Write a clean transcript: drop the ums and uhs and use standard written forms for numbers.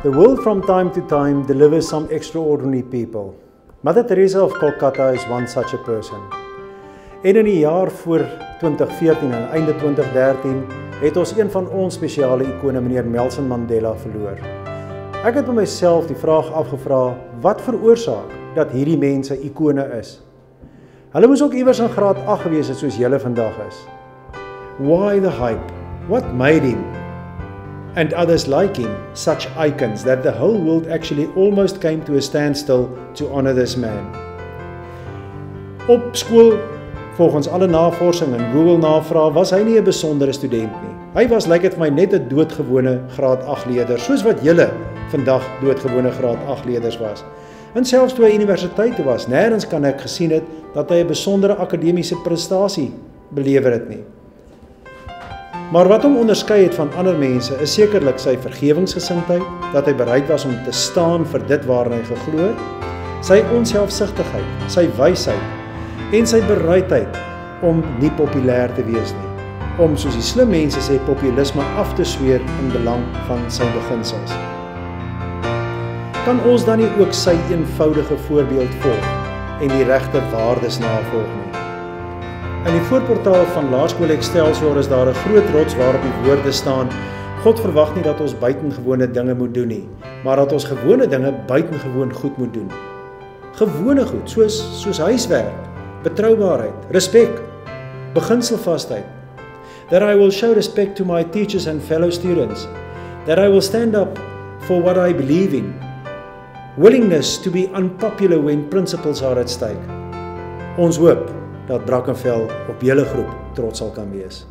The world from time to time delivers some extraordinary people. Mother Teresa of Calcutta is one such a person. En in die jaar voor 2014 en einde 2013 het ons een van ons spesiale ikone, meneer Nelson Mandela, verloor. Ek het by myself die vraag afgevra, wat veroorsaak dat hierdie mense ikone is? Hulle moes ook iewers in graad 8 gewees het soos julle vandag is. Why the hype? What made him and others like him such icons that the whole world actually almost came to a standstill to honor this man? Op skool, volgens alle navorsing en Google navraag, was hy nie 'n besondere student nie. Hy was, lyk dit vir my, net 'n doodgewone graad 8 leerder, soos wat julle vandag doodgewone graad 8 leerders was. En selfs toe hy universiteit was, nêrens kan ek gesien het dat hy 'n besondere akademiese prestasie belewer het nie. Maar wat hom onderskei het van ander mense is sekerlik sy vergewingsgesindheid, dat hy bereid was om te staan vir dit waarin hy geglo het, sy onselfsugtigheid, sy wysheid en sy bereidheid om nie populêr te wees nie, om, soos die slim mense sê, populisme af te sweer in belang van sy beginsels. Kan ons dan nie ook sy eenvoudige voorbeeld volg en die regte waardes navolg nie? In die voorportaal van Laerskool Excelsior is daar 'n groot rots waarop die woorde staan: God verwag nie dat ons buitengewone dinge moet doen nie, maar dat ons gewone dinge buitengewoon goed moet doen. Gewone goed, soos huiswerk, betroubaarheid, respek, beginselvasheid. That I will show respect to my teachers and fellow students. That I will stand up for what I believe in. Willingness to be unpopular when principles are at stake. Ons hoop dat Brackenfell op julle groep trots sal kan wees.